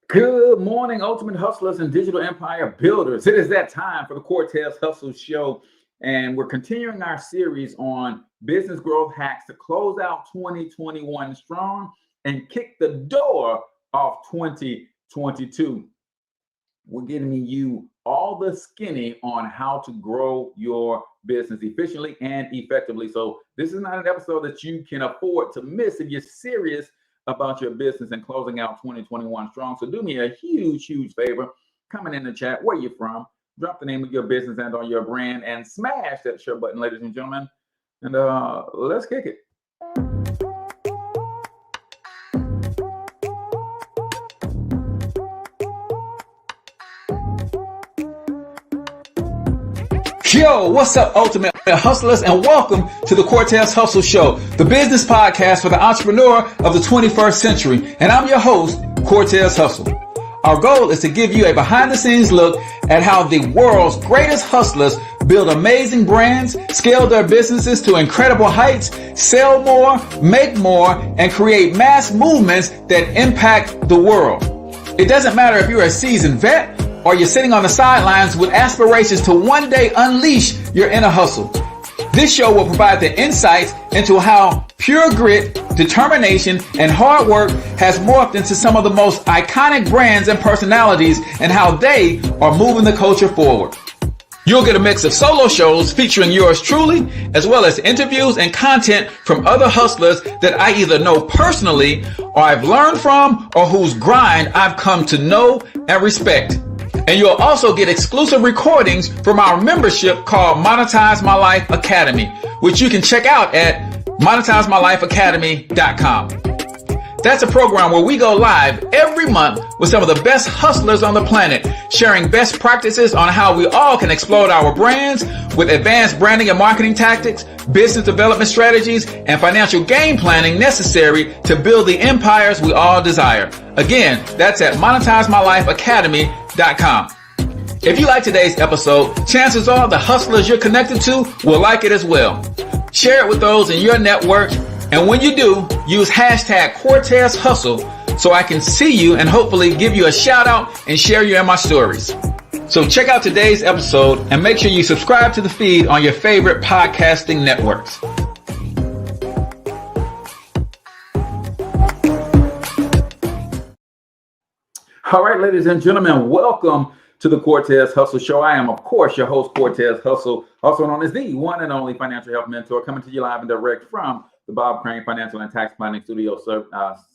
Good morning, ultimate hustlers and digital empire builders. It is that time for the Cortez Hustle Show, and we're continuing our series on business growth hacks to close out 2021 strong and kick the door off 2022. We're giving you all the skinny on how to grow your business efficiently and effectively. So this is not an episode that you can afford to miss if you're serious about your business and closing out 2021 strong. So do me a huge favor. Comment in the chat where you're from. Drop the name of your business and or your brand and smash that share button, ladies and gentlemen. And let's kick it. Yo, what's up, ultimate hustlers, and welcome to the Cortez Hustle Show, the business podcast for the entrepreneur of the 21st century. And I'm your host, Cortez Hustle. Our goal is to give you a behind-the-scenes look at how the world's greatest hustlers build amazing brands, scale their businesses to incredible heights, sell more, make more, and create mass movements that impact the world. It doesn't matter if you're a seasoned vet or you're sitting on the sidelines with aspirations to one day unleash your inner hustle. This show will provide the insights into how pure grit, determination, and hard work has morphed into some of the most iconic brands and personalities and how they are moving the culture forward. You'll get a mix of solo shows featuring yours truly, as well as interviews and content from other hustlers that I either know personally or I've learned from or whose grind I've come to know and respect. And you'll also get exclusive recordings from our membership called Monetize My Life Academy, which you can check out at monetizemylifeacademy.com. That's a program where we go live every month with some of the best hustlers on the planet, sharing best practices on how we all can explode our brands with advanced branding and marketing tactics, business development strategies, and financial game planning necessary to build the empires we all desire. Again, that's at monetizemylifeacademy.com. If you like today's episode, chances are the hustlers you're connected to will like it as well. Share it with those in your network. And when you do, use hashtag Cortez Hustle so I can see you and hopefully give you a shout out and share you in my stories. So check out today's episode and make sure you subscribe to the feed on your favorite podcasting networks. All right, ladies and gentlemen, welcome to the Cortez Hustle Show. I am, of course, your host, Cortez Hustle, also known as the one and only financial health mentor, coming to you live and direct from the Bob Crane Financial and Tax Planning Studio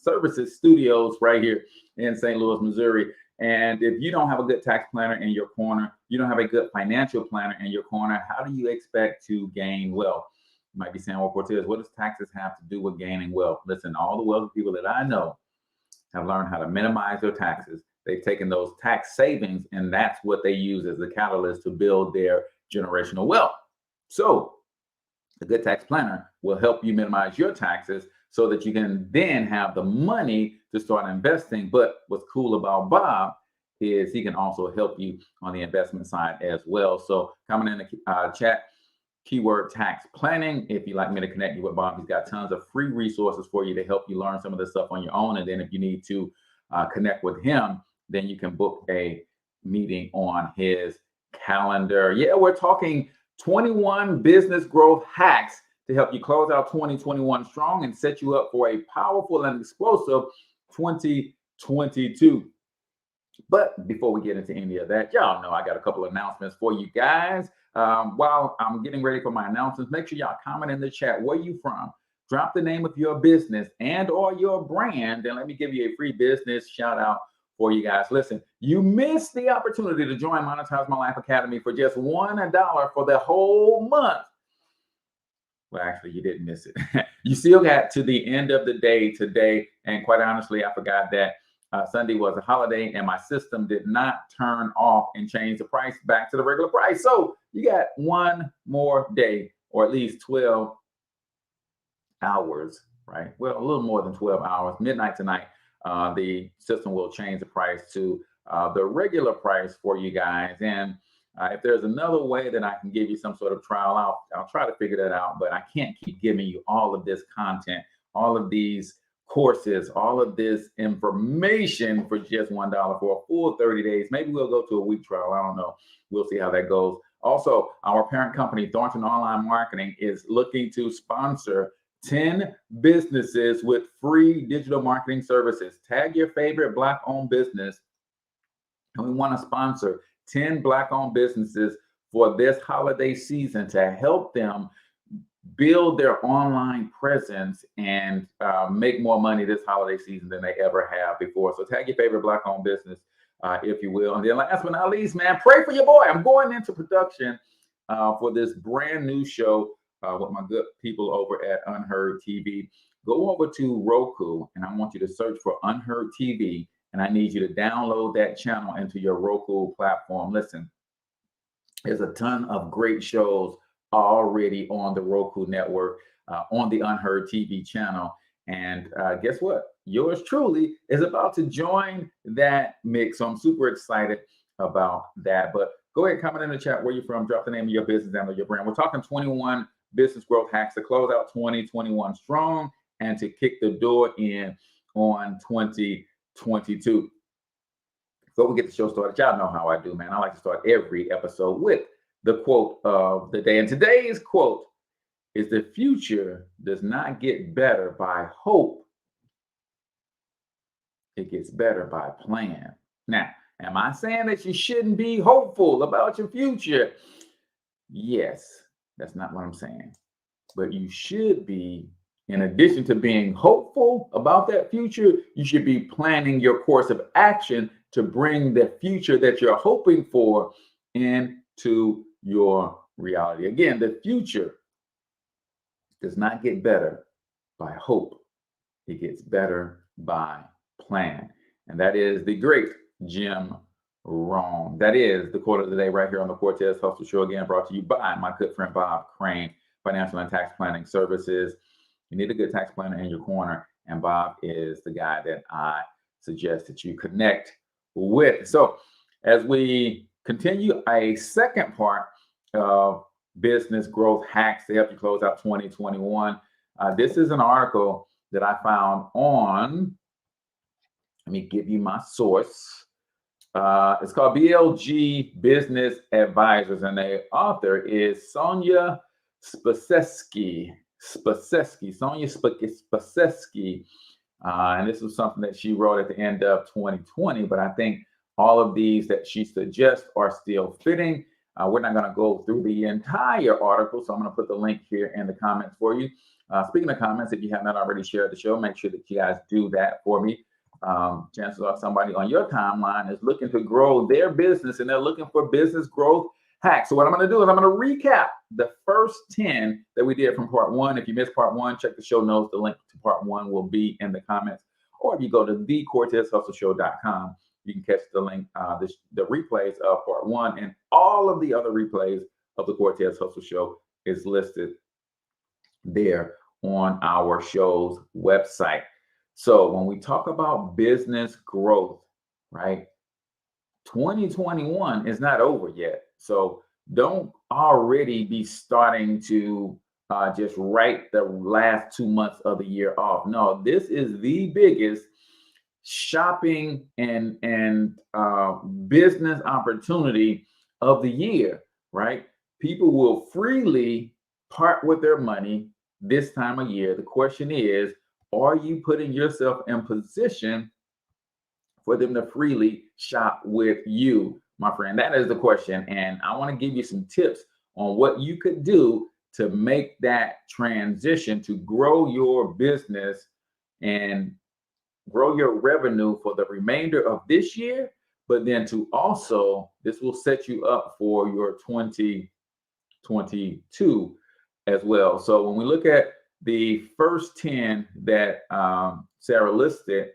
Services Studios right here in St. Louis, Missouri. And if you don't have a good tax planner in your corner, you don't have a good financial planner in your corner, how do you expect to gain wealth? You might be saying, well, Cortez, what does taxes have to do with gaining wealth? Listen, all the wealthy people that I know have learned how to minimize their taxes. They've taken those tax savings, and that's what they use as the catalyst to build their generational wealth. So a good tax planner will help you minimize your taxes so that you can then have the money to start investing. But what's cool about Bob is he can also help you on the investment side as well. So comment in the chat, keyword tax planning. If you'd like me to connect you with Bob, he's got tons of free resources for you to help you learn some of this stuff on your own. And then if you need to connect with him, then you can book a meeting on his calendar. Yeah, we're talking 21 business growth hacks to help you close out 2021 strong and set you up for a powerful and explosive 2022. But before we get into any of that, y'all know I got a couple of announcements for you guys. While I'm getting ready for my announcements, make sure y'all comment in the chat where you from. Drop the name of your business and or your brand, and let me give you a free business shout out for you guys. Listen, you missed the opportunity to join Monetize My Life Academy for just $1 for the whole month. Well, actually, you didn't miss it. You still got to the end of the day today. And quite honestly, I forgot that Sunday was a holiday and my system did not turn off and change the price back to the regular price. So you got one more day, or at least 12 hours, right? Well, a little more than 12 hours, midnight tonight. The system will change the price to the regular price for you guys. And if there's another way that I can give you some sort of trial, I'll try to figure that out. But I can't keep giving you all of this content, all of these courses, all of this information for just $1 for a full 30 days. Maybe we'll go to a week trial. I don't know. We'll see how that goes. Also, our parent company, Thornton Online Marketing, is looking to sponsor 10 businesses with free digital marketing services. Tag your favorite Black-owned business, and we want to sponsor 10 Black-owned businesses for this holiday season to help them build their online presence and make more money this holiday season than they ever have before. So tag your favorite Black-owned business, if you will. And then last but not least, man, pray for your boy. I'm going into production for this brand new show with my good people over at Unheard TV. Go over to Roku, and I want you to search for Unheard TV, and I need you to download that channel into your Roku platform. Listen, there's a ton of great shows already on the Roku network, on the Unheard TV channel. And guess what? Yours truly is about to join that mix. So I'm super excited about that. But go ahead, comment in the chat where you're from, drop the name of your business and your brand. We're talking 21 business growth hacks to close out 2021 strong and to kick the door in on 2022. Before we get the show started, y'all know how I do, man. I like to start every episode with the quote of the day. And today's quote is: the future does not get better by hope. It gets better by plan. Now, am I saying that you shouldn't be hopeful about your future? Yes, that's not what I'm saying. But you should be, in addition to being hopeful about that future, you should be planning your course of action to bring the future that you're hoping for into your reality. Again, the future does not get better by hope. It gets better by plan. And that is the great Jim Rohn. That is the quote of the day right here on the Cortez Hustle Show, again brought to you by my good friend Bob Crane, Financial and Tax Planning Services. You need a good tax planner in your corner, and Bob is the guy that I suggest that you connect with. So as we continue a second part of business growth hacks to help you close out 2021, this is an article that I found on, let me give you my source. It's called BLG Business Advisors, and the author is Sonia Spaseski. Sonia Spaseski. And this was something that she wrote at the end of 2020, but I think all of these that she suggests are still fitting. We're not going to go through the entire article, so I'm going to put the link here in the comments for you. Speaking of comments, if you have not already shared the show, make sure that you guys do that for me. Chances are somebody on your timeline is looking to grow their business and they're looking for business growth hacks. So what I'm going to do is I'm going to recap the first 10 that we did from part one. If you missed part one, check the show notes. The link to part one will be in the comments. Or if you go to thecortezhustleshow.com, you can catch the link, the replays of part one, and all of the other replays of the Cortez Hustle Show is listed there on our show's website. So when we talk about business growth, right, 2021 is not over yet. So don't already be starting to just write the last 2 months of the year off. No, this is the biggest shopping and business opportunity of the year, right? People will freely part with their money this time of year. The question is, are you putting yourself in position for them to freely shop with you, my friend? That is the question. And I want to give you some tips on what you could do to make that transition to grow your business and grow your revenue for the remainder of this year, but then to also, this will set you up for your 2022 as well. So when we look at the first 10 that Sarah listed,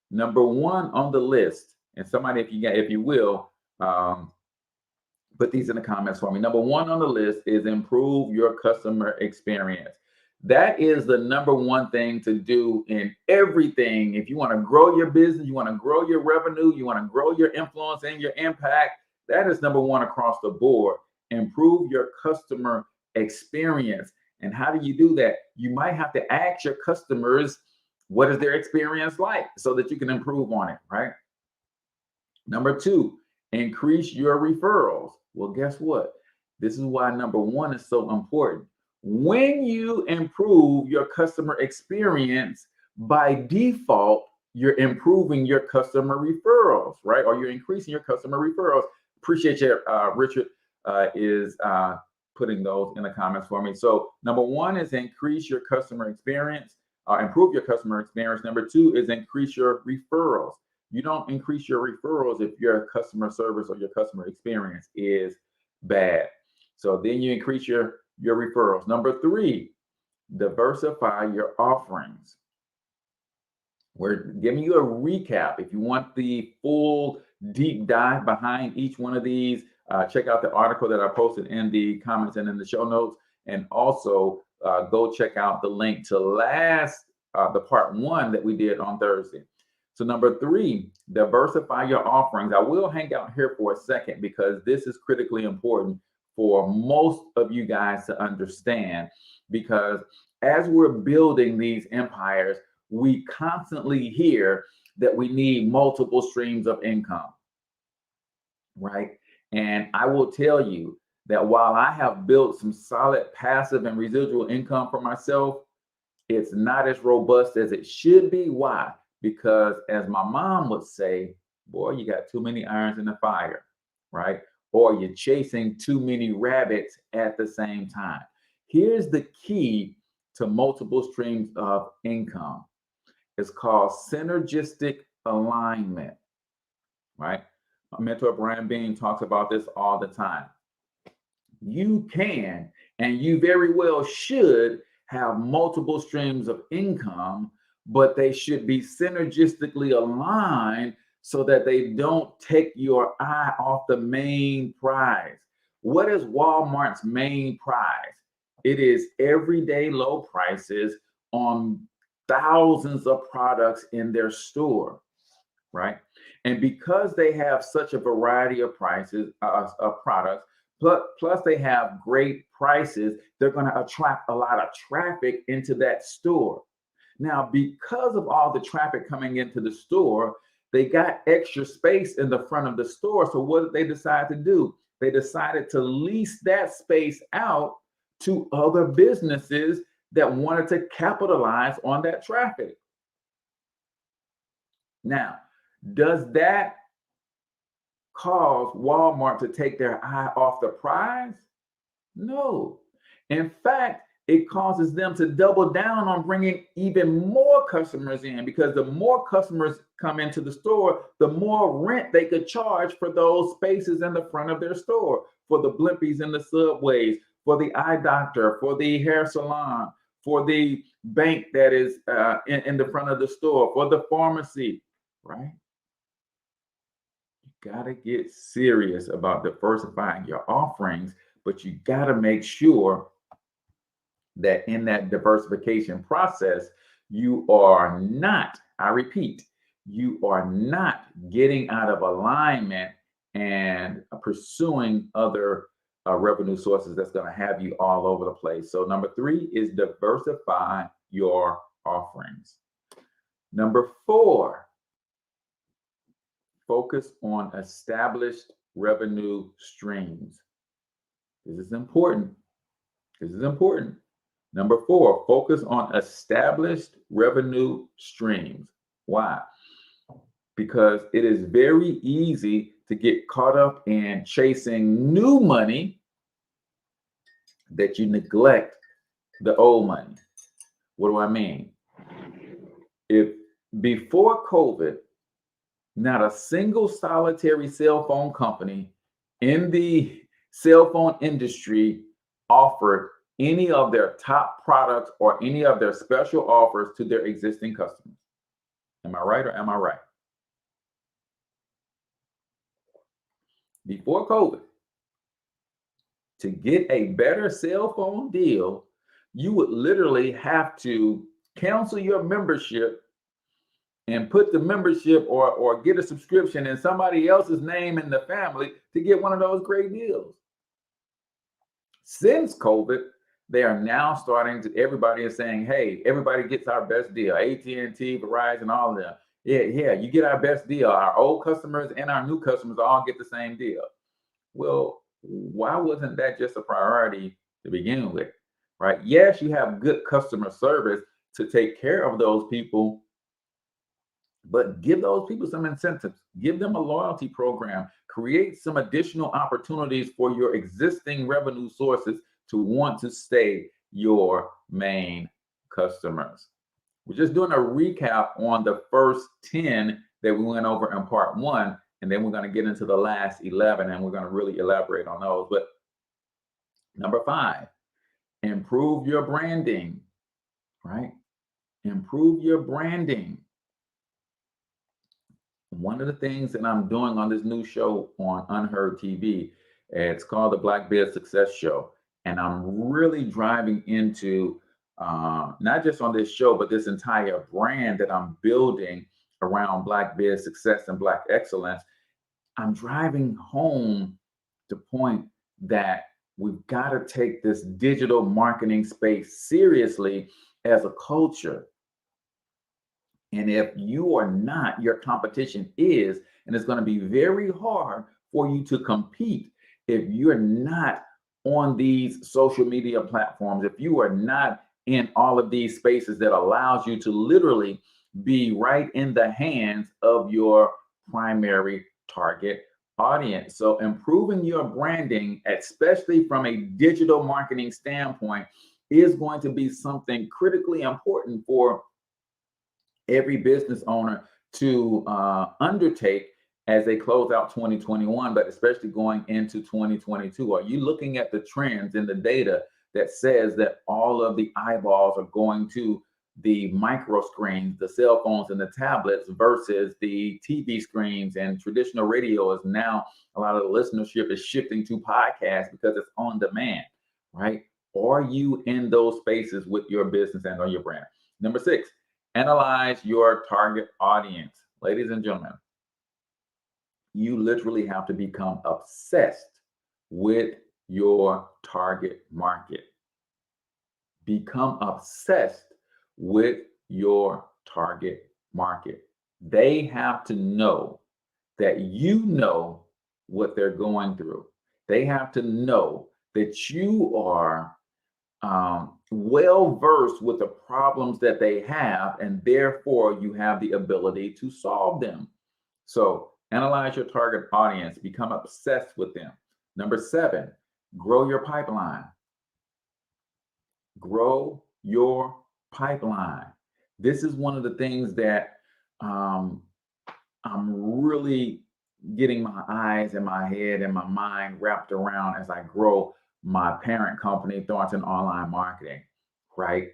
number one on the list, and somebody, if you will, put these in the comments for me. Number one on the list is improve your customer experience. That is the number one thing to do in everything. If you want to grow your business, you want to grow your revenue, you want to grow your influence and your impact, that is number one across the board. Improve your customer experience. And how do you do that? You might have to ask your customers What is their experience like so that you can improve on it, right? Number two, increase your referrals. Well, guess what? This is why number one is so important. When you improve your customer experience, by default, you're improving your customer referrals, right? Or you're increasing your customer referrals. Appreciate you, Richard is putting those in the comments for me. So number one is increase your customer experience, improve your customer experience. Number two is increase your referrals. You don't increase your referrals if your customer service or your customer experience is bad. So then you increase your referrals. Number three, diversify your offerings. We're giving you a recap. If you want the full deep dive behind each one of these, check out the article that I posted in the comments and in the show notes. And also go check out the link to the part one that we did on Thursday. So number three, diversify your offerings. I will hang out here for a second because this is critically important for most of you guys to understand, because as we're building these empires, we constantly hear that we need multiple streams of income, right? And I will tell you that while I have built some solid passive and residual income for myself, it's not as robust as it should be. Why? Because as my mom would say, boy, you got too many irons in the fire, right? Or you're chasing too many rabbits at the same time. Here's the key to multiple streams of income. It's called synergistic alignment, right? My mentor, Brian Bean, talks about this all the time. You can, and you very well should, have multiple streams of income, but they should be synergistically aligned so that they don't take your eye off the main prize. What is Walmart's main prize? It is everyday low prices on thousands of products in their store, right? And because they have such a variety of prices, of products, plus they have great prices, they're going to attract a lot of traffic into that store. Now, because of all the traffic coming into the store, they got extra space in the front of the store. So what did they decide to do? They decided to lease that space out to other businesses that wanted to capitalize on that traffic. Now, does that cause Walmart to take their eye off the prize? No. In fact, it causes them to double down on bringing even more customers in, because the more customers come into the store, the more rent they could charge for those spaces in the front of their store, for the blimpies in the subways, for the eye doctor, for the hair salon, for the bank that is in the front of the store, for the pharmacy, right? You got to get serious about diversifying your offerings, but you got to make sure that in that diversification process, you are not, I repeat, you are not getting out of alignment and pursuing other revenue sources that's going to have you all over the place. So number three is diversify your offerings. Number four, focus on established revenue streams. This is important. This is important. Number four, focus on established revenue streams. Why? Because it is very easy to get caught up in chasing new money that you neglect the old money. What do I mean? If before COVID, not a single solitary cell phone company in the cell phone industry offered any of their top products or any of their special offers to their existing customers. Am I right or am I right? Before COVID, to get a better cell phone deal, you would literally have to cancel your membership and put the membership or get a subscription in somebody else's name in the family to get one of those great deals. Since COVID, They are now starting to, everybody is saying, hey, everybody gets our best deal. AT&T, Verizon, all of them. Yeah, you get our best deal. Our old customers and our new customers all get the same deal. Well, why wasn't that just a priority to begin with? Right? Yes, you have good customer service to take care of those people, but give those people some incentives. Give them a loyalty program. Create some additional opportunities for your existing revenue sources to want to stay your main customers. We're just doing a recap on the first 10 that we went over in part one, and then we're going to get into the last 11 and we're going to really elaborate on those. But number 5, improve your branding, right? Improve your branding. One of the things that I'm doing on this new show on Unheard TV, it's called the Black Biz Success Show. And I'm really driving into not just on this show, but this entire brand that I'm building around Black Biz success and Black excellence. I'm driving home the point that we've got to take this digital marketing space seriously as a culture. And if you are not, your competition is, and it's going to be very hard for you to compete if you're not on these social media platforms, if you are not in all of these spaces that allows you to literally be right in the hands of your primary target audience. So improving your branding, especially from a digital marketing standpoint, is going to be something critically important for every business owner to undertake as they close out 2021, but especially going into 2022. Are you looking at the trends in the data that says that all of the eyeballs are going to the micro screens, the cell phones and the tablets versus the TV screens, and traditional radio is now, a lot of the listenership is shifting to podcasts because it's on demand, right? Are you in those spaces with your business and on your brand? Number 6, analyze your target audience. Ladies and gentlemen, you literally have to become obsessed with your target market. Become obsessed with your target market. They have to know that you know what they're going through. They have to know that you are well versed with the problems that they have, and therefore you have the ability to solve them. So analyze your target audience, become obsessed with them. Number 7, grow your pipeline. Grow your pipeline. This is one of the things that I'm really getting my eyes and my head and my mind wrapped around as I grow my parent company, Thornton Online Marketing, right?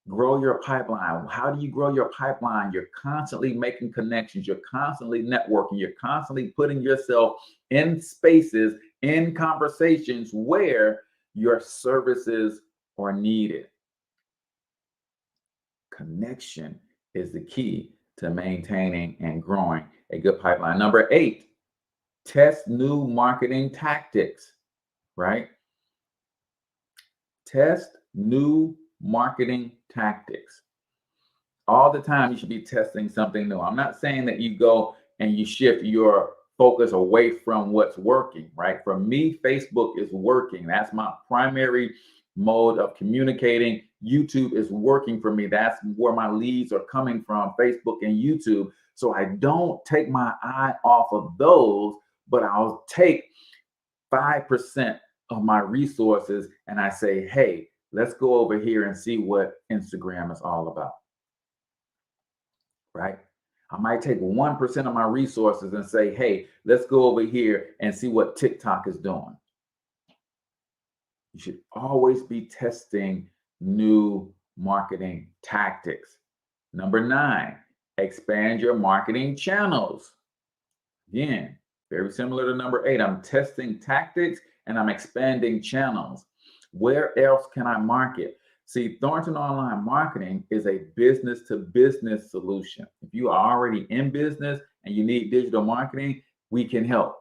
Grow your pipeline. How do you grow your pipeline? You're constantly making connections. You're constantly networking. You're constantly putting yourself in spaces, in conversations where your services are needed. Connection is the key to maintaining and growing a good pipeline. Number 8, test new marketing tactics, right? Test new marketing tactics. All the time you should be testing something new. I'm not saying that you go and you shift your focus away from what's working, right? For me, Facebook is working. That's my primary mode of communicating. YouTube is working for me. That's where my leads are coming from, Facebook and YouTube. So I don't take my eye off of those, but I'll take 5% of my resources and I say, hey, let's go over here and see what Instagram is all about, right? I might take 1% of my resources and say, hey, let's go over here and see what TikTok is doing. You should always be testing new marketing tactics. Number 9, expand your marketing channels. Again, very similar to number 8. I'm testing tactics and I'm expanding channels. Where else can I market? See, Thornton Online Marketing is a business-to-business solution. If you are already in business and you need digital marketing, we can help,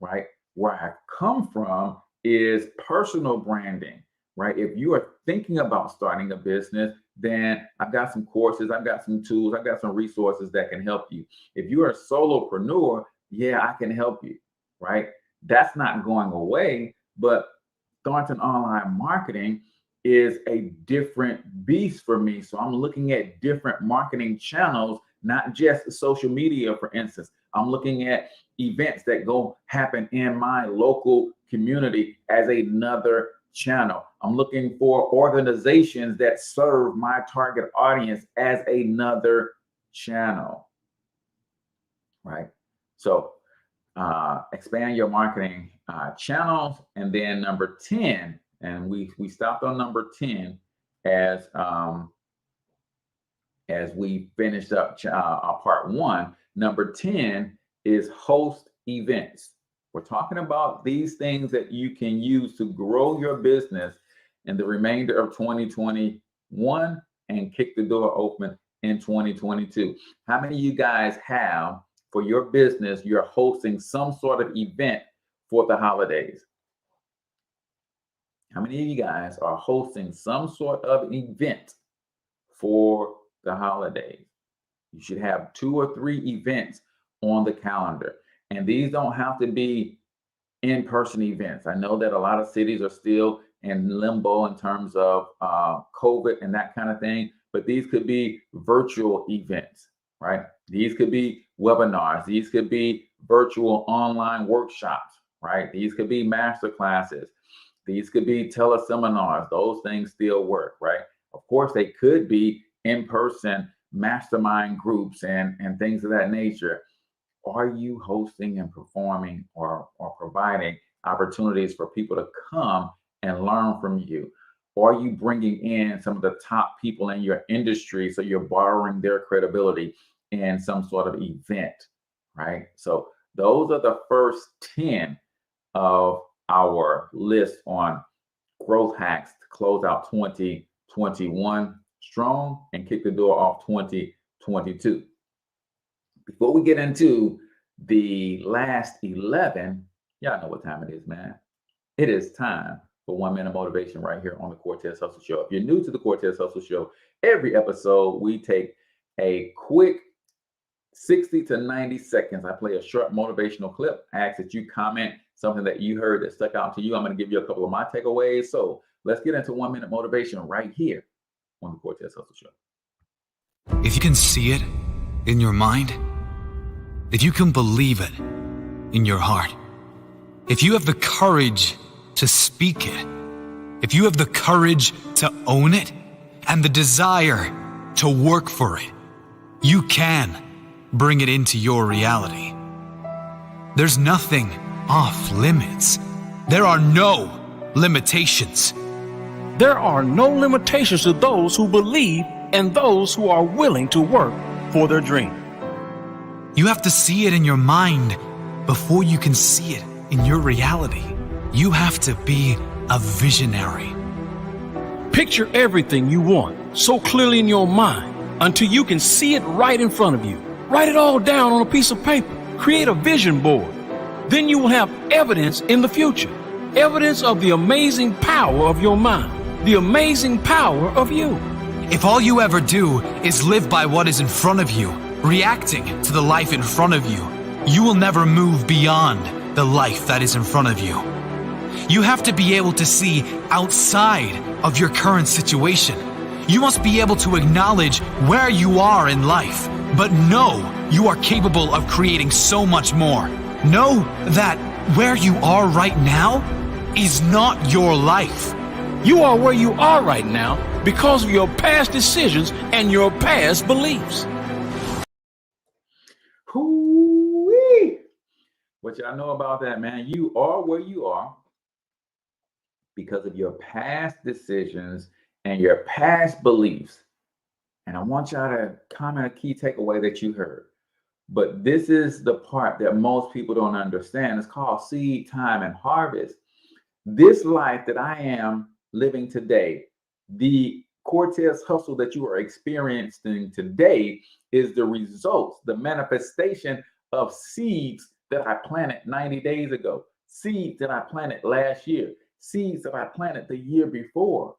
right? Where I come from is personal branding. right? If you are thinking about starting a business, then I've got some courses, I've got some tools, I've got some resources that can help you. If you are a solopreneur, yeah, I can help you, right? That's not going away, but Thornton Online Marketing is a different beast for me. So I'm looking at different marketing channels, not just social media, for instance. I'm looking at events that go happen in my local community as another channel. I'm looking for organizations that serve my target audience as another channel, right? So expand your marketing channels. And then number 10, and we stopped on number 10 as we finished up part 1. Number 10 is host events. We're talking about these things that you can use to grow your business in the remainder of 2021 and kick the door open in 2022. How many of you guys have, for your business, you're hosting some sort of event for the holidays? How many of you guys are hosting some sort of event for the holidays? You should have 2 or 3 events on the calendar. And these don't have to be in-person events. I know that a lot of cities are still in limbo in terms of COVID and that kind of thing, but these could be virtual events, right? These could be webinars. These could be virtual online workshops, right? These could be master classes. These could be teleseminars. Those things still work, right? Of course, they could be in-person mastermind groups and things of that nature. Are you hosting and performing or providing opportunities for people to come and learn from you? Are you bringing in some of the top people in your industry so you're borrowing their credibility in some sort of event, right? So those are the first 10 of our list on growth hacks to close out 2021 strong and kick the door off 2022. Before we get into the last 11, y'all know what time it is, man. It is time for 1 minute motivation right here on the Cortez Hustle Show. If you're new to the Cortez Hustle Show, every episode we take a quick 60 to 90 seconds. I play a short motivational clip. I ask that you comment something that you heard that stuck out to you. I'm going to give you a couple of my takeaways. So let's get into 1 minute motivation right here on the Cortez Hustle Show. If you can see it in your mind, if you can believe it in your heart, if you have the courage to speak it, if you have the courage to own it and the desire to work for it, you can bring it into your reality. There's nothing off limits. There are no limitations. There are no limitations to those who believe and those who are willing to work for their dream. You have to see it in your mind before you can see it in your reality. You have to be a visionary. Picture everything you want so clearly in your mind until you can see it right in front of you. Write it all down on a piece of paper. Create a vision board. Then you will have evidence in the future. Evidence of the amazing power of your mind. The amazing power of you. If all you ever do is live by what is in front of you, reacting to the life in front of you, you will never move beyond the life that is in front of you. You have to be able to see outside of your current situation. You must be able to acknowledge where you are in life, but know you are capable of creating so much more. Know that where you are right now is not your life. You are where you are right now because of your past decisions and your past beliefs. Hoo-wee. What y'all know about that, man? You are where you are because of your past decisions and your past beliefs. And I want y'all to comment a key takeaway that you heard. But this is the part that most people don't understand. It's called seed time and harvest. This life that I am living today, the Cortez hustle that you are experiencing today is the results, the manifestation of seeds that I planted 90 days ago, seeds that I planted last year, seeds that I planted the year before.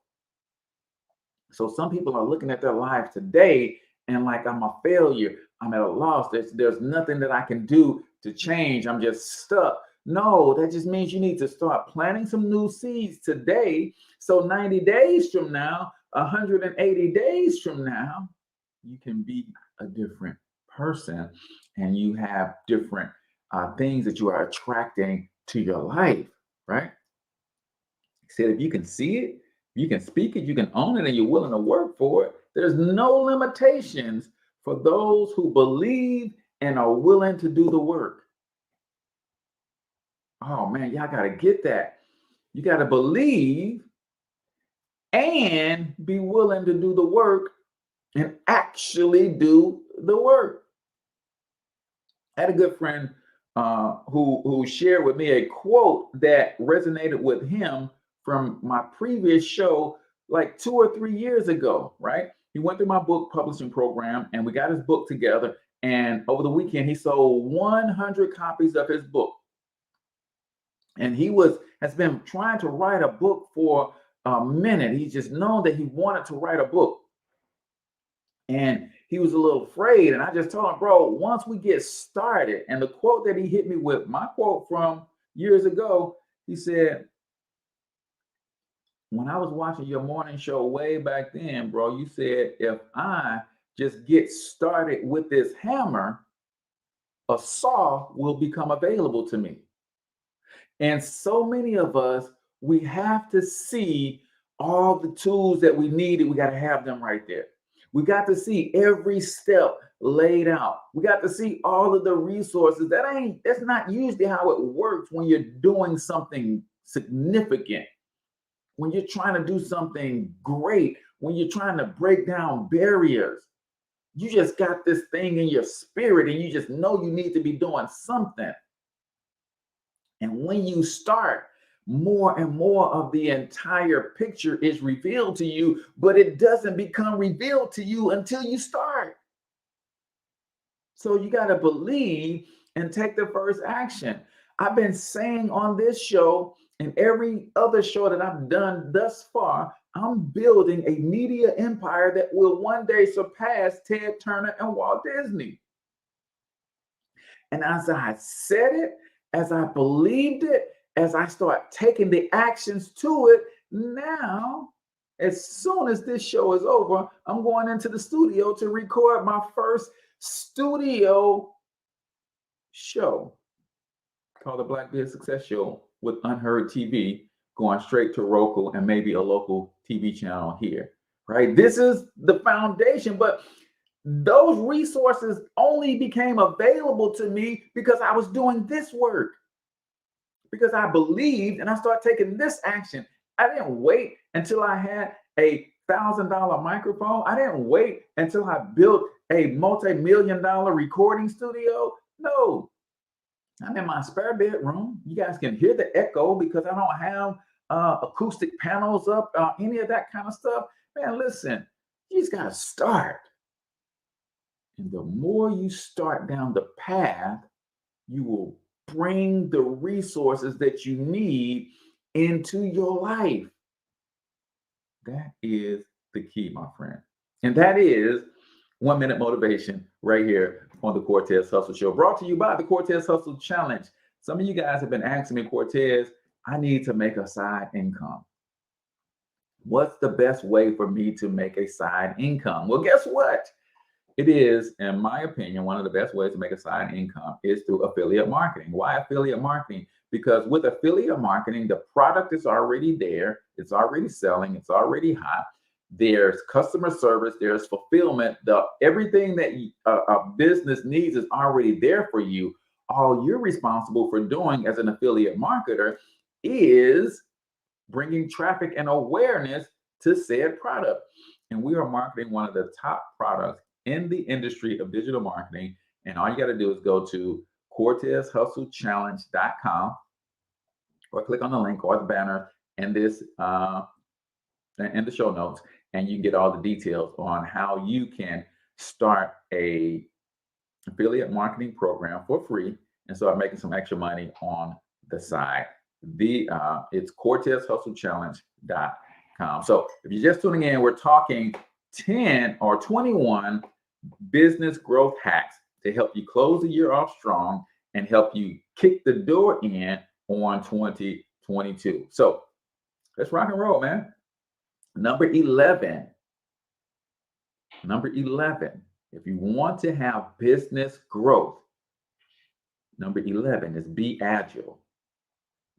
So some people are looking at their lives today and like, I'm a failure. I'm at a loss. There's nothing that I can do to change. I'm just stuck. No, that just means you need to start planting some new seeds today. So 90 days from now, 180 days from now, you can be a different person and you have different things that you are attracting to your life, right? He said, if you can see it, you can speak it, you can own it, and you're willing to work for it, there's no limitations for those who believe and are willing to do the work. Oh man, y'all got to get that. You got to believe and be willing to do the work and actually do the work. I had a good friend who shared with me a quote that resonated with him from my previous show like 2 or 3 years ago, right? He went through my book publishing program and we got his book together. And over the weekend, he sold 100 copies of his book. And he has been trying to write a book for a minute. He's just known that he wanted to write a book. And he was a little afraid. And I just told him, bro, once we get started, and the quote that he hit me with, my quote from years ago, he said, when I was watching your morning show way back then, bro, you said, if I just get started with this hammer, a saw will become available to me. And so many of us, we have to see all the tools that we needed. We got to have them right there. We got to see every step laid out. We got to see all of the resources. That's not usually how it works when you're doing something significant, when you're trying to do something great, when you're trying to break down barriers. You just got this thing in your spirit and you just know you need to be doing something. And when you start, more and more of the entire picture is revealed to you, but it doesn't become revealed to you until you start. So you got to believe and take the first action. I've been saying on this show and every other show that I've done thus far, I'm building a media empire that will one day surpass Ted Turner and Walt Disney. And as I said it, as I believed it, as I start taking the actions to it, now, as soon as this show is over, I'm going into the studio to record my first studio show called the Black Biz Success Show with Unheard TV, going straight to Roku and maybe a local TV channel here, right? This is the foundation, but those resources only became available to me because I was doing this work, because I believed and I started taking this action. I didn't wait until I had a $1,000 microphone. I didn't wait until I built a multi-million-dollar recording studio. No, I'm in my spare bedroom. You guys can hear the echo because I don't have acoustic panels up, any of that kind of stuff. Man, listen, you just got to start. And the more you start down the path, you will bring the resources that you need into your life. That is the key, my friend. And that is 1 Minute Motivation right here on the Cortez Hustle Show, brought to you by the Cortez Hustle Challenge. Some of you guys have been asking me, Cortez, I need to make a side income. What's the best way for me to make a side income? Well, guess what? It is, in my opinion, one of the best ways to make a side income is through affiliate marketing. Why affiliate marketing? Because with affiliate marketing, the product is already there. It's already selling. It's already hot. There's customer service. There's fulfillment. Everything that a business needs is already there for you. All you're responsible for doing as an affiliate marketer is bringing traffic and awareness to said product. And we are marketing one of the top products in the industry of digital marketing. And all you got to do is go to CortezHustleChallenge.com or click on the link or the banner in this in the show notes, and you can get all the details on how you can start a affiliate marketing program for free and start making some extra money on the side. It's CortezHustleChallenge.com. So if you're just tuning in, we're talking 10 or 21 business growth hacks to help you close the year off strong and help you kick the door in on 2022. So let's rock and roll, man. Number 11, if you want to have business growth, number 11 is be agile.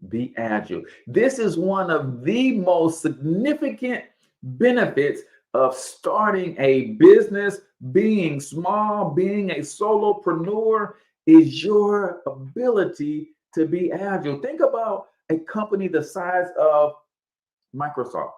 Be agile. This is one of the most significant benefits of starting a business, being small, being a solopreneur, is your ability to be agile. Think about a company the size of Microsoft,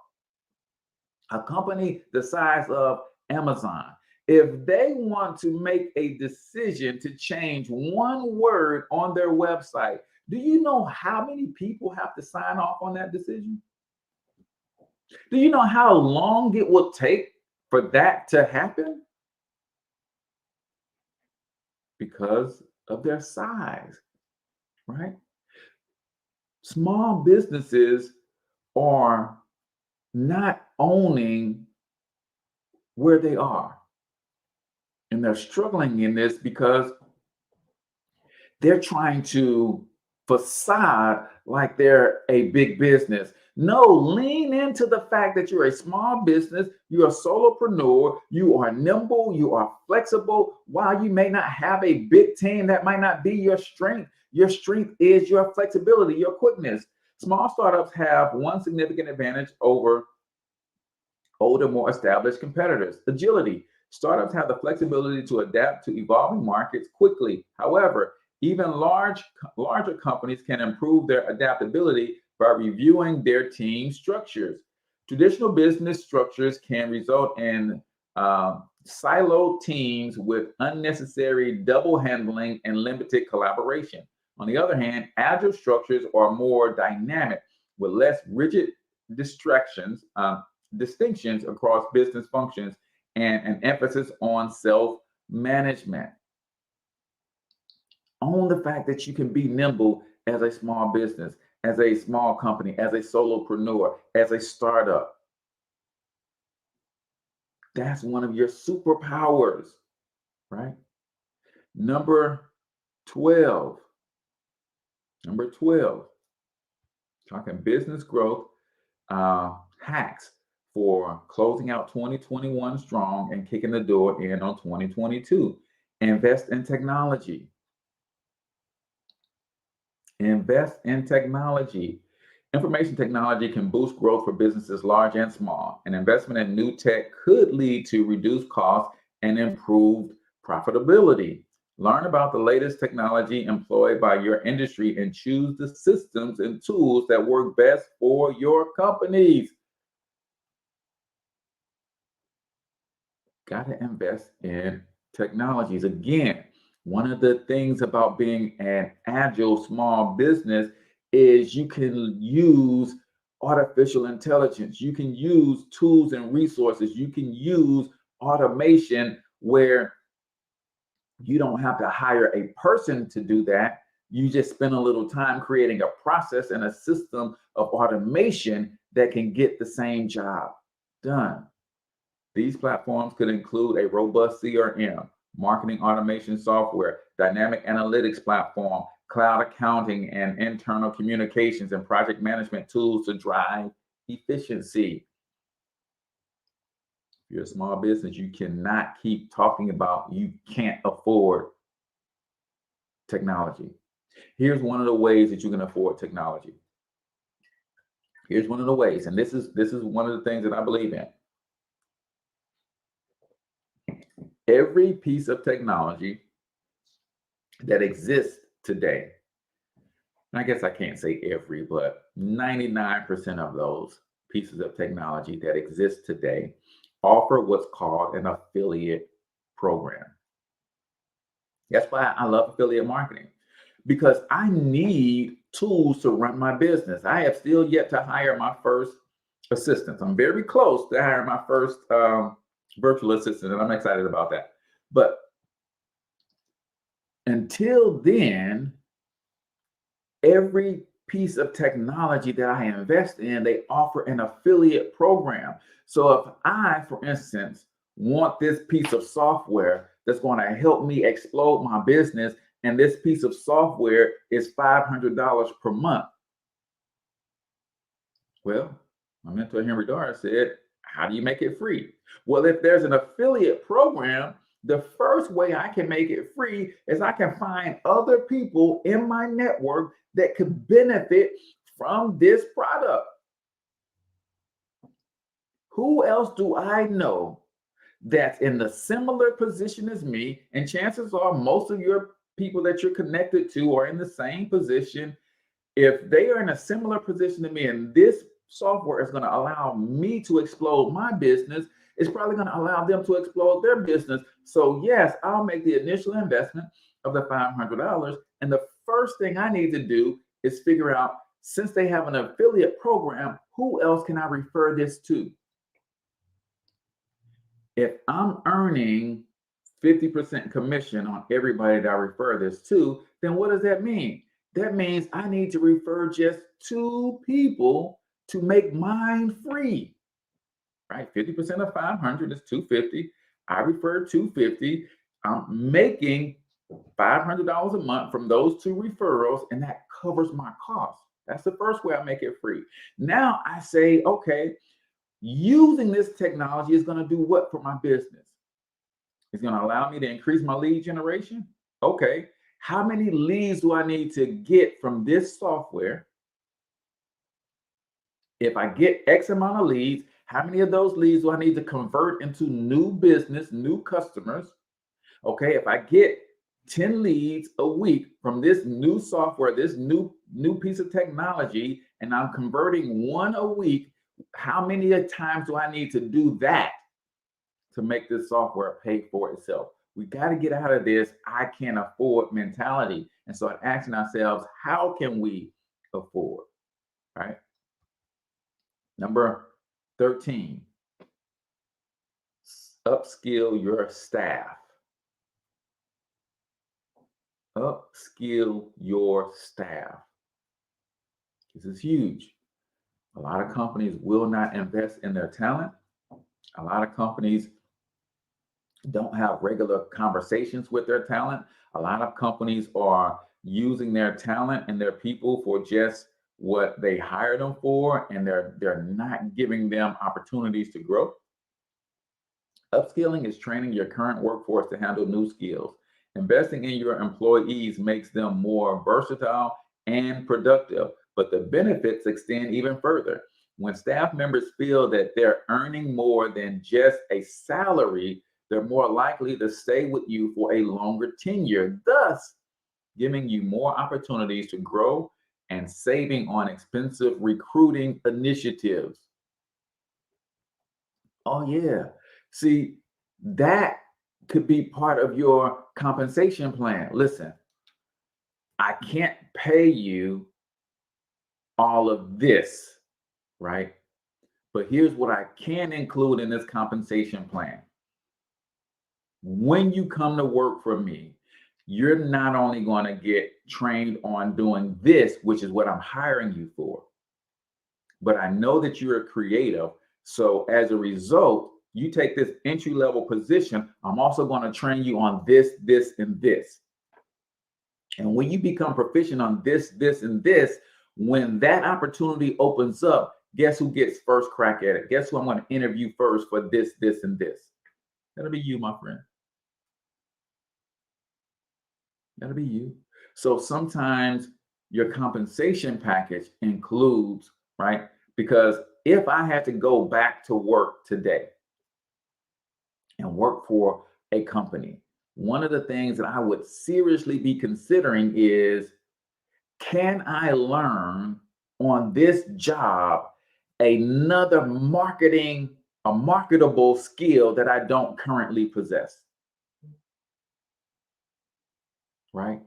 a company the size of Amazon. If they want to make a decision to change one word on their website, do you know how many people have to sign off on that decision? Do you know how long it will take for that to happen? Because of their size, right? Small businesses are not owning where they are. And they're struggling in this because they're trying to facade like they're a big business. No, lean into the fact that you're a small business, you're a solopreneur, you are nimble, you are flexible. While you may not have a big team, that might not be your strength. Your strength is your flexibility, your quickness. Small startups have one significant advantage over older, more established competitors: agility. Startups have the flexibility to adapt to evolving markets quickly. However, even larger companies can improve their adaptability by reviewing their team structures. Traditional business structures can result in siloed teams with unnecessary double handling and limited collaboration. On the other hand, agile structures are more dynamic with less rigid distinctions across business functions and an emphasis on self-management. Own the fact that you can be nimble as a small business, as a small company, as a solopreneur, as a startup. That's one of your superpowers, right? Number 12, talking business growth hacks for closing out 2021 strong and kicking the door in on 2022. Invest in technology. Invest in technology. Information technology can boost growth for businesses large and small. An investment in new tech could lead to reduced costs and improved profitability. Learn about the latest technology employed by your industry and choose the systems and tools that work best for your companies. Got to invest in technologies. Again, one of the things about being an agile small business is you can use artificial intelligence. You can use tools and resources. You can use automation where you don't have to hire a person to do that. You just spend a little time creating a process and a system of automation that can get the same job done. These platforms could include a robust CRM, marketing automation software, dynamic analytics platform, cloud accounting and internal communications, and project management tools to drive efficiency. If you're a small business, you cannot keep talking about you can't afford technology. Here's one of the ways that you can afford technology. Here's one of the ways, and this is one of the things that I believe in. Every piece of technology that exists today, I guess I can't say every, but 99% of those pieces of technology that exist today offer what's called an affiliate program. That's why I love affiliate marketing, because I need tools to run my business. I have still yet to hire my first assistant. I'm very close to hiring my first virtual assistant, and I'm excited about that. But until then, every piece of technology that I invest in, they offer an affiliate program. So if I, for instance, want this piece of software that's going to help me explode my business, and this piece of software is $500 per month. Well, my mentor Henry Dara said, how do you make it free? Well, if there's an affiliate program, the first way I can make it free is I can find other people in my network that could benefit from this product. Who else do I know that's in the similar position as me? And chances are most of your people that you're connected to are in the same position. If they are in a similar position to me and this software is going to allow me to explode my business, it's probably going to allow them to explode their business. So yes, I'll make the initial investment of the $500. And the first thing I need to do is figure out, since they have an affiliate program, who else can I refer this to? If I'm earning 50% commission on everybody that I refer this to, then what does that mean? That means I need to refer just 2 people to make mine free, right? 50% of 500 is 250. I refer 250. I'm making $500 a month from those 2 referrals, and that covers my costs. That's the first way I make it free. Now I say, okay, using this technology is going to do what for my business? It's going to allow me to increase my lead generation. Okay. How many leads do I need to get from this software? If I get X amount of leads, how many of those leads do I need to convert into new business, new customers? Okay, if I get 10 leads a week from this new software, this new piece of technology, and I'm converting 1 a week, how many times do I need to do that to make this software pay for itself? We got to get out of this I can't afford mentality and start asking ourselves, how can we afford, right? Number 13, upskill your staff. Upskill your staff. This is huge. A lot of companies will not invest in their talent. A lot of companies don't have regular conversations with their talent. A lot of companies are using their talent and their people for just what they hired them for, and they're not giving them opportunities to grow. Upskilling is training your current workforce to handle new skills. Investing in your employees makes them more versatile and productive, but the benefits extend even further. When staff members feel that they're earning more than just a salary, they're more likely to stay with you for a longer tenure, thus giving you more opportunities to grow and saving on expensive recruiting initiatives. Oh, yeah. See, that could be part of your compensation plan. Listen, I can't pay you all of this, right? But here's what I can include in this compensation plan. When you come to work for me, you're not only going to get trained on doing this, which is what I'm hiring you for, but I know that you're a creative. So as a result, you take this entry-level position, I'm also going to train you on this, this, and this. And when you become proficient on this, this, and this, when that opportunity opens up, guess who gets first crack at it? Guess who I'm going to interview first for this, this, and this? That'll be you, my friend. That'll be you. So sometimes your compensation package includes, right? Because if I had to go back to work today and work for a company, one of the things that I would seriously be considering is, can I learn on this job another marketable skill that I don't currently possess? Right?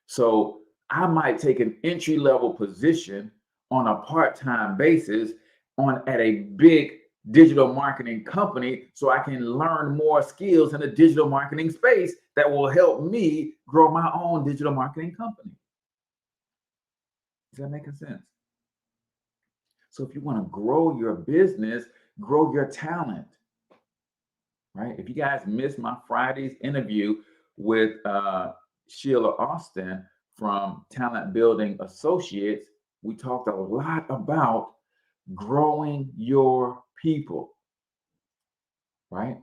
So I might take an entry-level position on a part-time basis at a big digital marketing company so I can learn more skills in the digital marketing space that will help me grow my own digital marketing company. Is that making sense? So if you want to grow your business, grow your talent, right? If you guys missed my Friday's interview with Sheila Austin from Talent Building Associates, we talked a lot about growing your people, right?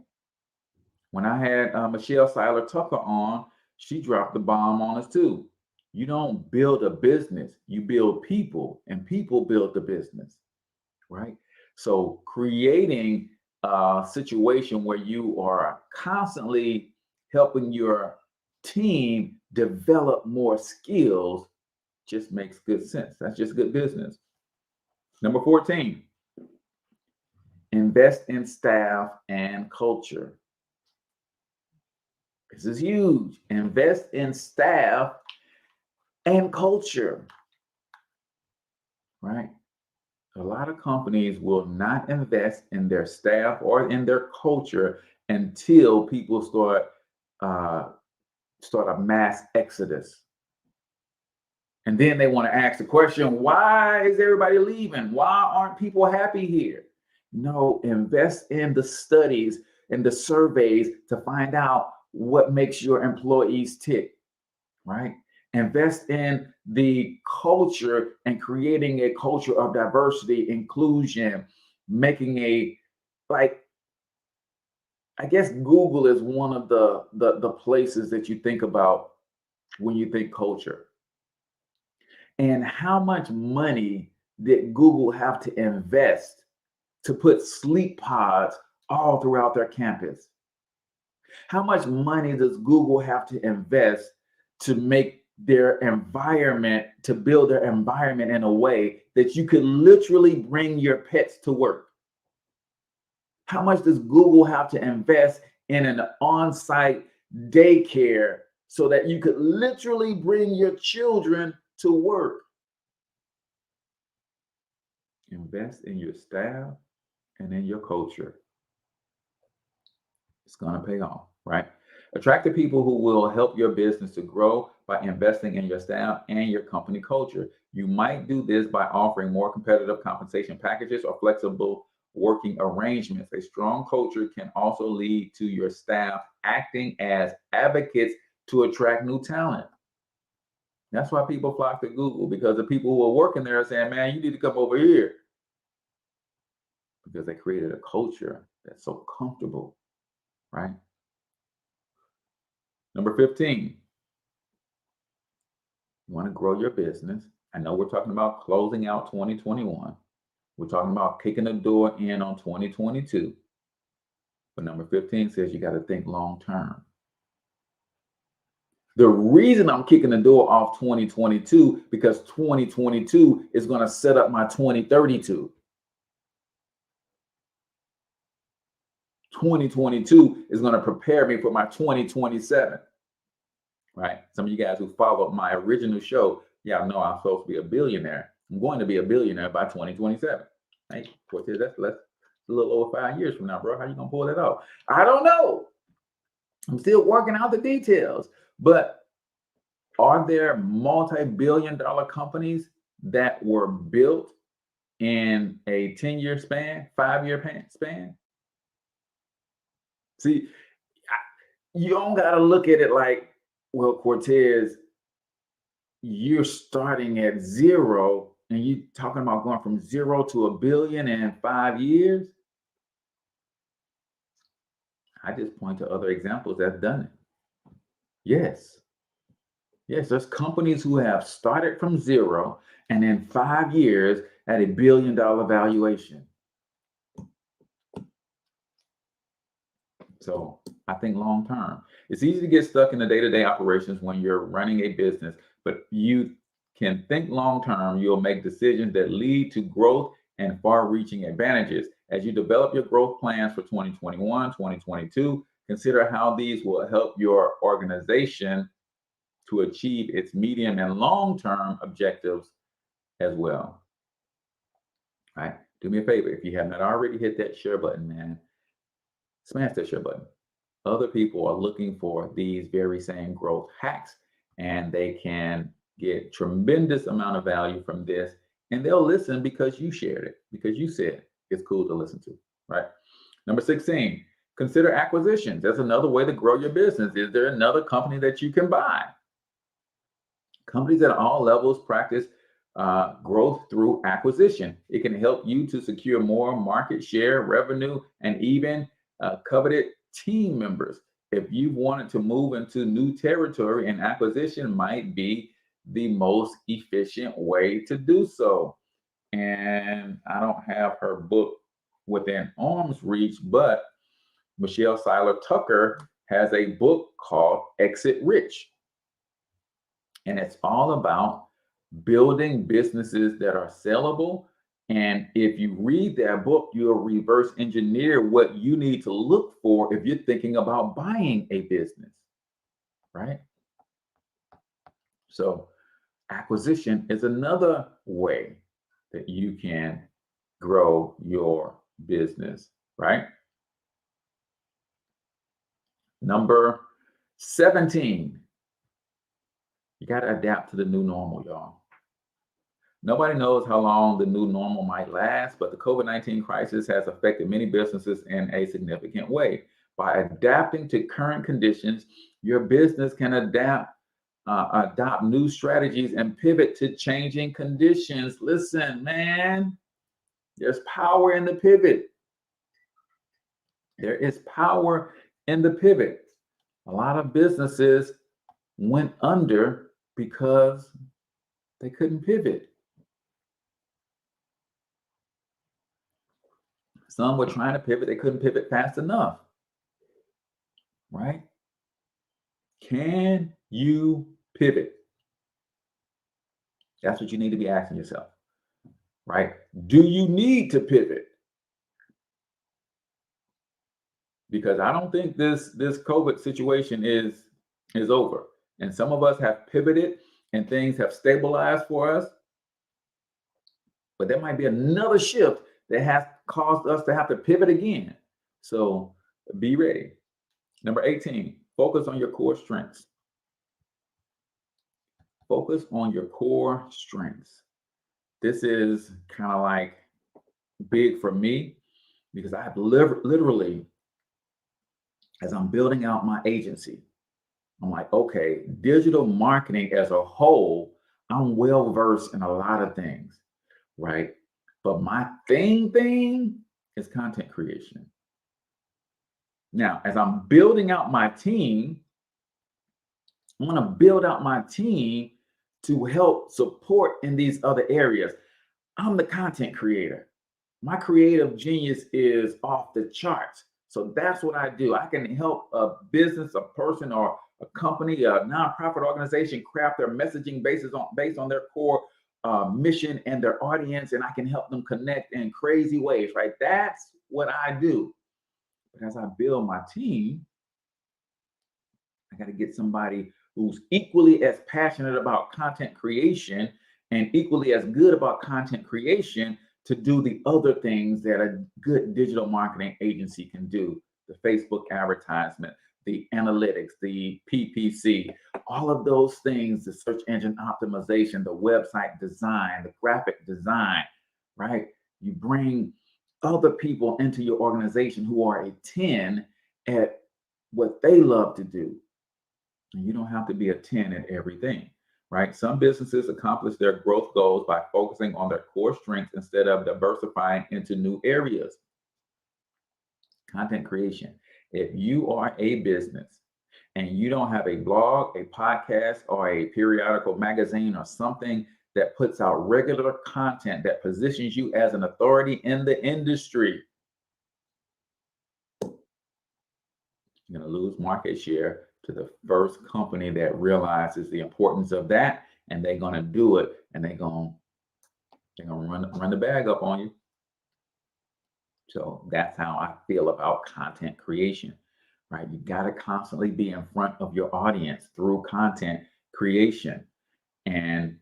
When I had Michelle Seiler Tucker on, she dropped the bomb on us too. You don't build a business, you build people, and people build the business, right? So creating a situation where you are constantly helping your team develop more skills just makes good sense. That's just good business. Number 14, invest in staff and culture. This is huge. Invest in staff and culture, right? A lot of companies will not invest in their staff or in their culture until people start a mass exodus. And then they want to ask the question, why is everybody leaving? Why aren't people happy here? No, invest in the studies and the surveys to find out what makes your employees tick, right? Invest in the culture and creating a culture of diversity, inclusion, making like, I guess Google is one of the places that you think about when you think culture. And how much money did Google have to invest to put sleep pods all throughout their campus? How much money does Google have to invest to make their environment, to build their environment in a way that you could literally bring your pets to work? How much does Google have to invest in an on-site daycare so that you could literally bring your children to work? Invest in your staff and in your culture. It's going to pay off, right? Attract the people who will help your business to grow by investing in your staff and your company culture. You might do this by offering more competitive compensation packages or flexible working arrangements. A strong culture can also lead to your staff acting as advocates to attract new talent. That's why people flock to Google, because the people who are working there are saying, man, you need to come over here. Because they created a culture that's so comfortable, right? Number 15, you want to grow your business. I know we're talking about closing out 2021. We're talking about kicking the door in on 2022. But number 15 says you got to think long term. The reason I'm kicking the door off 2022 because 2022 is going to set up my 2032. 2022 is going to prepare me for my 2027. Right? Some of you guys who followed my original show, yeah, I know I'm supposed to be a billionaire. I'm going to be a billionaire by 2027. Hey, Cortez, that's a little over 5 years from now, bro. How you gonna pull that off? I don't know. I'm still working out the details. But are there multi-billion-dollar companies that were built in a 10-year span, 5-year span? See, you don't gotta look at it like, well, Cortez, you're starting at zero and you talking about going from 0 to $1 billion in 5 years. I just point to other examples that's done it. Yes, there's companies who have started from 0 and in 5 years at $1 billion valuation. So I think long term, it's easy to get stuck in the day-to-day operations when you're running a business, but you can think long term. You'll make decisions that lead to growth and far-reaching advantages. As you develop your growth plans for 2021, 2022, consider how these will help your organization to achieve its medium and long-term objectives as well. All right? Do me a favor. If you have not already hit that share button, man, smash that share button. Other people are looking for these very same growth hacks, and they can get tremendous amount of value from this, and they'll listen because you shared it, because you said it's cool to listen to, right? Number 16, consider acquisitions. That's another way to grow your business. Is there another company that you can buy? Companies at all levels practice growth through acquisition. It can help you to secure more market share, revenue, and even coveted team members. If you wanted to move into new territory, an acquisition might be the most efficient way to do so. And I don't have her book within arm's reach, but Michelle Seiler Tucker has a book called Exit Rich. And it's all about building businesses that are sellable. And if you read that book, you'll reverse engineer what you need to look for if you're thinking about buying a business, right? So acquisition is another way that you can grow your business, right? Number 17, you got to adapt to the new normal, y'all. Nobody knows how long the new normal might last, but the COVID-19 crisis has affected many businesses in a significant way. By adapting to current conditions, your business can adopt new strategies and pivot to changing conditions. Listen, man, there's power in the pivot. There is power in the pivot. A lot of businesses went under because they couldn't pivot. Some were trying to pivot, they couldn't pivot fast enough, right? Can you pivot? That's what you need to be asking yourself, right? Do you need to pivot? Because I don't think this COVID situation is over. And some of us have pivoted and things have stabilized for us. But there might be another shift that has caused us to have to pivot again. So be ready. Number 18, focus on your core strengths. Focus on your core strengths. This is kind of like big for me because I have literally, as I'm building out my agency, I'm like, okay, digital marketing as a whole, I'm well versed in a lot of things, right? But my thing is content creation. Now, as I'm building out my team, I'm going to build out my team to help support in these other areas. I'm the content creator. My creative genius is off the charts. So that's what I do. I can help a business, a person, or a company, a nonprofit organization craft their messaging based on their core mission and their audience, and I can help them connect in crazy ways, right? That's what I do. But as I build my team, I got to get somebody who's equally as passionate about content creation and equally as good about content creation to do the other things that a good digital marketing agency can do. The Facebook advertisement, the analytics, the PPC, all of those things, the search engine optimization, the website design, the graphic design, right? You bring other people into your organization who are a 10 at what they love to do. And you don't have to be a 10 at everything, right? Some businesses accomplish their growth goals by focusing on their core strengths instead of diversifying into new areas. Content creation. If you are a business and you don't have a blog, a podcast, or a periodical magazine or something that puts out regular content that positions you as an authority in the industry, you're going to lose market share to the first company that realizes the importance of that, and they're going to do it, and they're going to run the bag up on you. So that's how I feel about content creation, right? You got to constantly be in front of your audience through content creation. And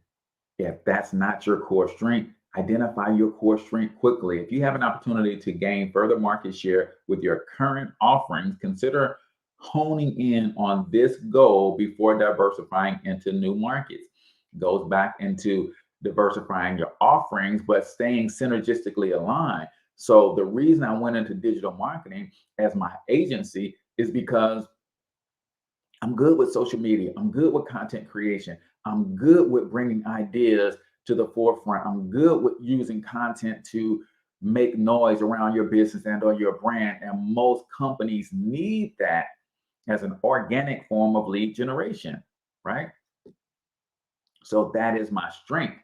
if that's not your core strength, identify your core strength quickly. If you have an opportunity to gain further market share with your current offerings, consider honing in on this goal before diversifying into new markets. Goes back into diversifying your offerings, but staying synergistically aligned. So the reason I went into digital marketing as my agency is because I'm good with social media. I'm good with content creation. I'm good with bringing ideas to the forefront. I'm good with using content to make noise around your business and or your brand. And most companies need that as an organic form of lead generation, right? So that is my strength.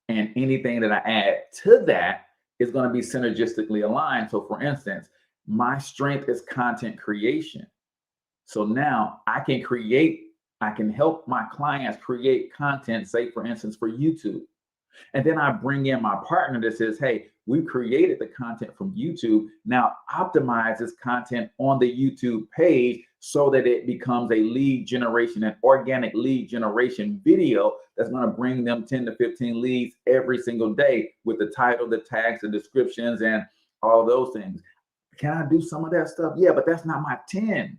And anything that I add to that is going to be synergistically aligned. So for instance, my strength is content creation. So now I can help my clients create content, say for instance, for YouTube. And then I bring in my partner that says, hey, we created the content from YouTube. Now optimize this content on the YouTube page so that it becomes a lead generation, an organic lead generation video that's going to bring them 10 to 15 leads every single day with the title, the tags, the descriptions, and all those things. Can I do some of that stuff? Yeah, but that's not my 10.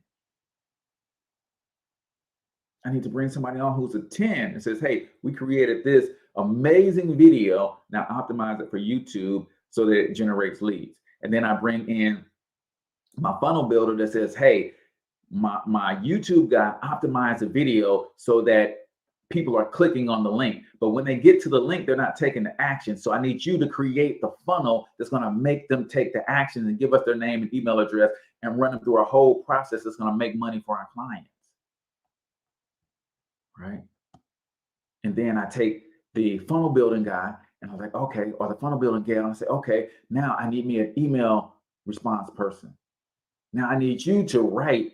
I need to bring somebody on who's a 10 and says, hey, we created this amazing video. Now optimize it for YouTube so that it generates leads. And then I bring in my funnel builder that says, hey, my YouTube guy optimized the video so that people are clicking on the link. But when they get to the link, they're not taking the action. So I need you to create the funnel that's going to make them take the action and give us their name and email address and run them through a whole process that's going to make money for our clients. Right. And then I take the funnel building guy and I was like, okay, or the funnel building gal, and I say, okay, now I need me an email response person. Now I need you to write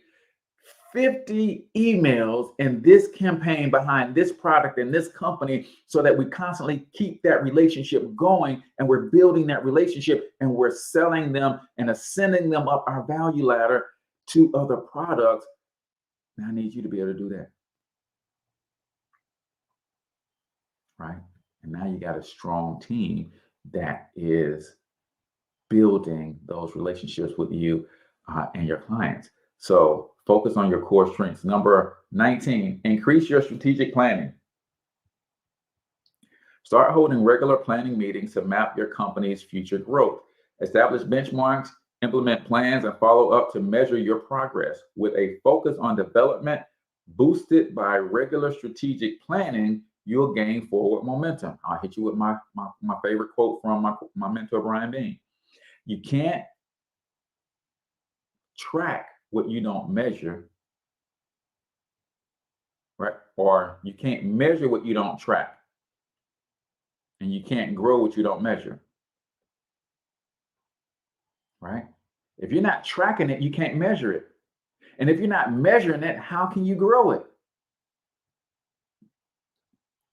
50 emails in this campaign behind this product and this company so that we constantly keep that relationship going and we're building that relationship and we're selling them and ascending them up our value ladder to other products. Now I need you to be able to do that. Right? And now you got a strong team that is building those relationships with you and your clients. So focus on your core strengths. Number 19, increase your strategic planning. Start holding regular planning meetings to map your company's future growth. Establish benchmarks, implement plans, and follow up to measure your progress with a focus on development boosted by regular strategic planning. You'll gain forward momentum. I'll hit you with my favorite quote from my mentor, Brian Dean. You can't track what you don't measure, right? Or you can't measure what you don't track. And you can't grow what you don't measure, right? If you're not tracking it, you can't measure it. And if you're not measuring it, how can you grow it?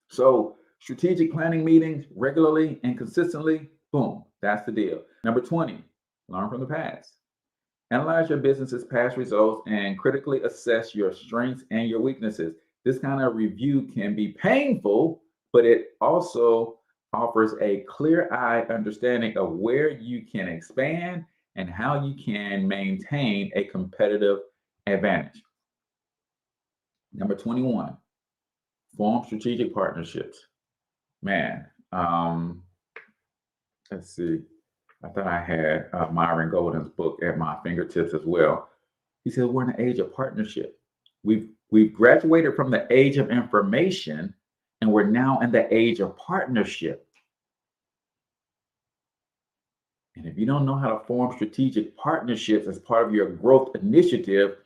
So strategic planning meetings regularly and consistently, boom, that's the deal. Number 20, learn from the past. Analyze your business's past results and critically assess your strengths and your weaknesses. This kind of review can be painful, but it also offers a clear-eyed understanding of where you can expand and how you can maintain a competitive advantage. Number 21, form strategic partnerships. Man, let's see. I thought I had Myron Golden's book at my fingertips as well. He said, we're in the age of partnership. We've graduated from the age of information and we're now in the age of partnership. And if you don't know how to form strategic partnerships as part of your growth initiative,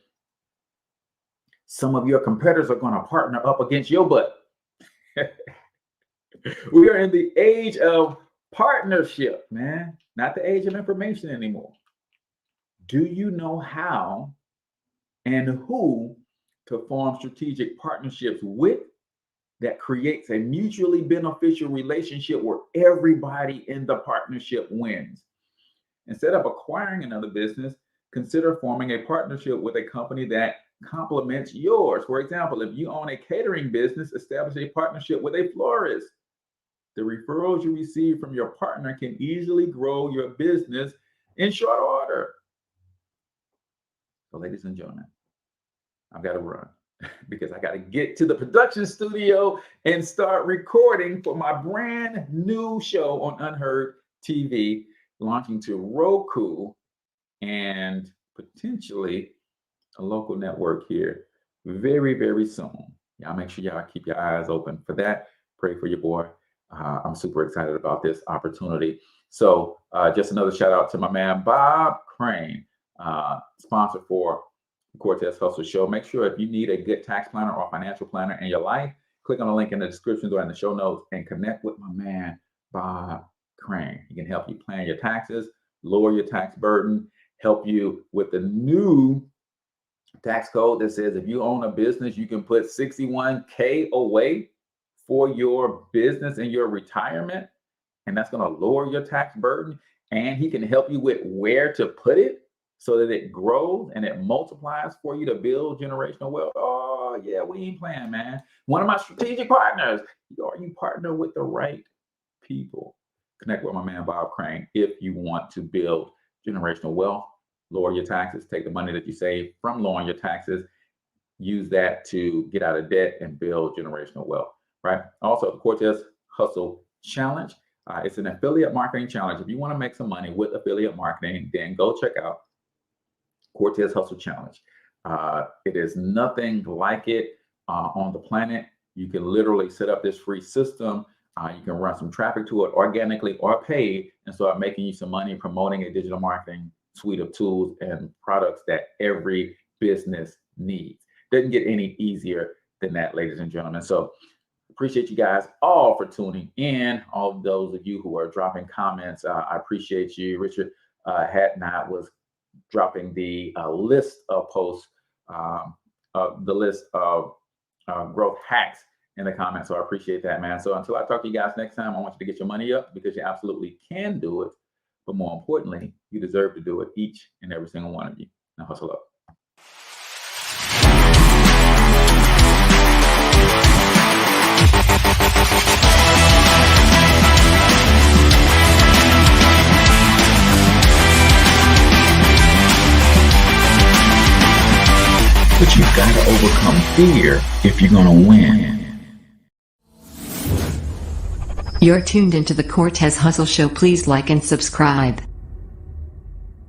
some of your competitors are going to partner up against your butt. We are in the age of partnership, man, not the age of information anymore. Do you know how and who to form strategic partnerships with that creates a mutually beneficial relationship where everybody in the partnership wins? Instead of acquiring another business, consider forming a partnership with a company that complements yours. For example, if you own a catering business, establish a partnership with a florist. The referrals you receive from your partner can easily grow your business in short order. So, ladies and gentlemen, I've got to run. because I got to get to the production studio and start recording for my brand new show on Unheard TV, launching to Roku and potentially a local network here very, very soon. Y'all make sure y'all keep your eyes open for that. Pray for your boy. I'm super excited about this opportunity. So just another shout out to my man, Bob Crane, sponsor for Cortez Hustle Show. Make sure if you need a good tax planner or financial planner in your life, click on the link in the description or in the show notes and connect with my man, Bob Crane. He can help you plan your taxes, lower your tax burden, help you with the new tax code that says if you own a business, you can put $61K away for your business and your retirement, and that's going to lower your tax burden. And he can help you with where to put it so that it grows and it multiplies for you to build generational wealth. Oh yeah, we ain't playing, man. One of my strategic partners. You partner with the right people. Connect with my man Bob Crane if you want to build generational wealth, lower your taxes, take the money that you save from lowering your taxes, use that to get out of debt and build generational wealth, right? Also, the Cortez Hustle Challenge. It's an affiliate marketing challenge. If you want to make some money with affiliate marketing, then go check out Cortez Hustle Challenge. It is nothing like it on the planet. You can literally set up this free system. You can run some traffic to it organically or paid and start making you some money promoting a digital marketing suite of tools and products that every business needs. Doesn't get any easier than that, ladies and gentlemen. So appreciate you guys all for tuning in. All of those of you who are dropping comments, I appreciate you. Richard Hatnot was dropping the list of posts, the list of growth hacks in the comments. So I appreciate that, man. So until I talk to you guys next time, I want you to get your money up because you absolutely can do it. But more importantly, you deserve to do it, each and every single one of you. Now hustle up. But you've got to overcome fear if you're going to win. You're tuned into the Cortez Hustle Show. Please like and subscribe.